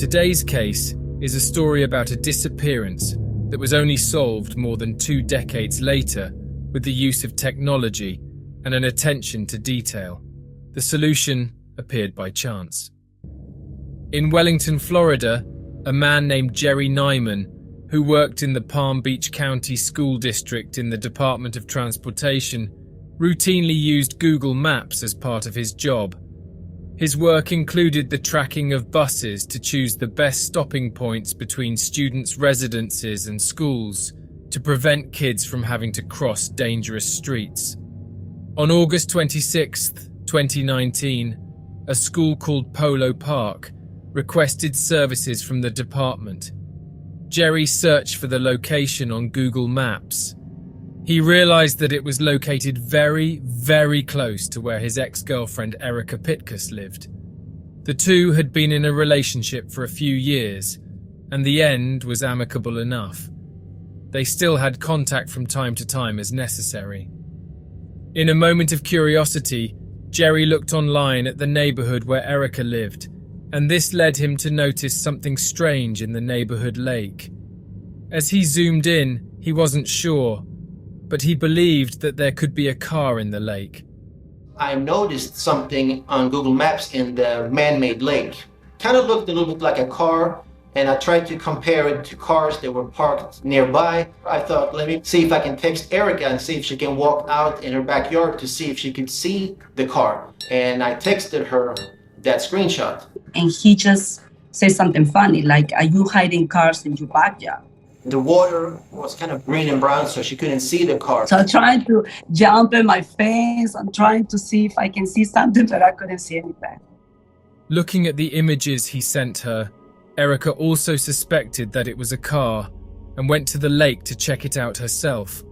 Today's case is a story about a disappearance that was only solved more than 2 decades later with the use of technology and an attention to detail. The solution appeared by chance. In Wellington, Florida, a man named Jerry Nyman, who worked in the Palm Beach County School District in the Department of Transportation, routinely used Google Maps as part of his job. His work included the tracking of buses to choose the best stopping points between students' residences and schools to prevent kids from having to cross dangerous streets. On August 26, 2019, a school called Polo Park requested services from the department. Jerry searched for the location on Google Maps. He realized that it was located very, very close to where his ex-girlfriend Erica Pitkus lived. The two had been in a relationship for a few years, and the end was amicable enough. They still had contact from time to time as necessary. In a moment of curiosity, Jerry looked online at the neighborhood where Erica lived, and this led him to notice something strange in the neighborhood lake. As he zoomed in, he wasn't sure, but he believed that there could be a car in the lake. I noticed something on Google Maps in the man-made lake. Kind of looked a little bit like a car, and I tried to compare it to cars that were parked nearby. I thought, let me see if I can text Erica and see if she can walk out in her backyard to see if she could see the car. And I texted her that screenshot. And he just said something funny, like, "Are you hiding cars in your backyard?" The water was kind of green and brown, so she couldn't see the car. So I'm trying to jump in my face. I'm trying to see if I can see something, but I couldn't see anything. Looking at the images he sent her, Erica also suspected that it was a car and went to the lake to check it out herself.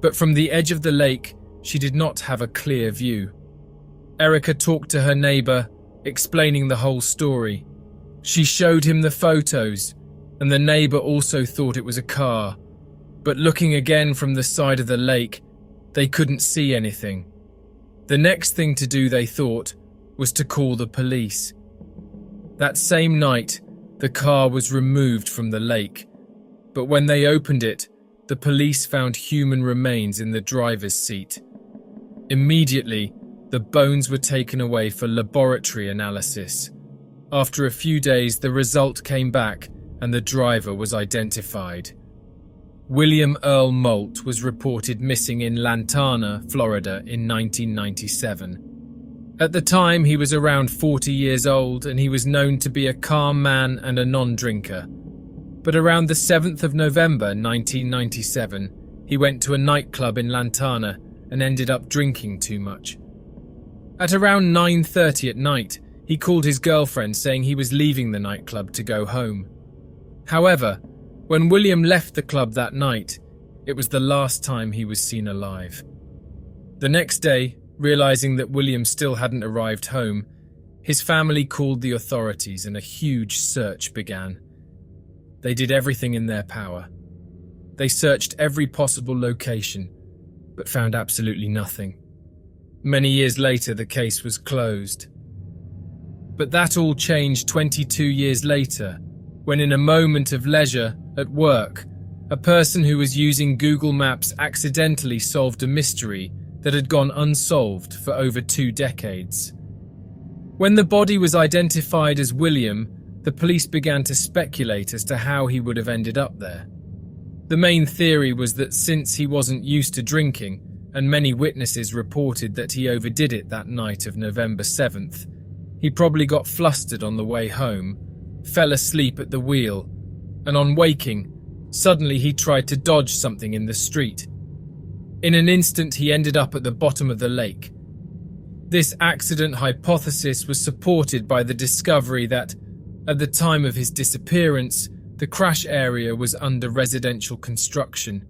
But from the edge of the lake, she did not have a clear view. Erica talked to her neighbor, explaining the whole story. She showed him the photos, and the neighbor also thought it was a car, but looking again from the side of the lake, they couldn't see anything. The next thing to do, they thought, was to call the police. That same night, the car was removed from the lake, but when they opened it, the police found human remains in the driver's seat. Immediately, the bones were taken away for laboratory analysis. After a few days, the result came back and the driver was identified. William Earl Moldt was reported missing in Lantana, Florida in 1997. At the time, he was around 40 years old and he was known to be a calm man and a non-drinker. But around the 7th of November 1997, he went to a nightclub in Lantana and ended up drinking too much. At around 9:30 at night, he called his girlfriend saying he was leaving the nightclub to go home. However, when William left the club that night, it was the last time he was seen alive. The next day, realizing that William still hadn't arrived home, his family called the authorities and a huge search began. They did everything in their power. They searched every possible location, but found absolutely nothing. Many years later, the case was closed. But that all changed 22 years later, when in a moment of leisure at work, a person who was using Google Maps accidentally solved a mystery that had gone unsolved for over 2 decades. When the body was identified as William, the police began to speculate as to how he would have ended up there. The main theory was that since he wasn't used to drinking, and many witnesses reported that he overdid it that night of November 7th, he probably got flustered on the way home, fell asleep at the wheel, and on waking, suddenly he tried to dodge something in the street. In an instant, he ended up at the bottom of the lake. This accident hypothesis was supported by the discovery that, at the time of his disappearance, the crash area was under residential construction.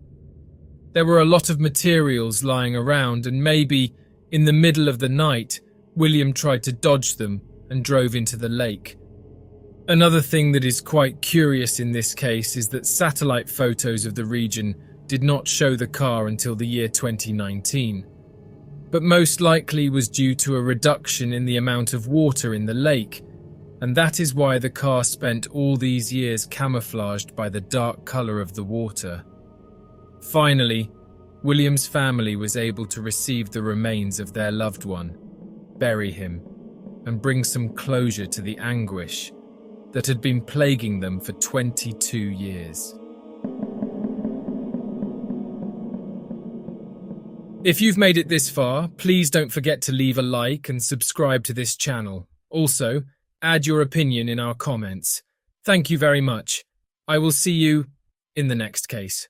There were a lot of materials lying around, and maybe, in the middle of the night, William tried to dodge them and drove into the lake. Another thing that is quite curious in this case is that satellite photos of the region did not show the car until the year 2019, but most likely was due to a reduction in the amount of water in the lake, And that is why the car spent all these years camouflaged by the dark color of the water. Finally, William's family was able to receive the remains of their loved one, bury him, and bring some closure to the anguish that had been plaguing them for 22 years. If you've made it this far, please don't forget to leave a like and subscribe to this channel. Also, add your opinion in our comments. Thank you very much. I will see you in the next case.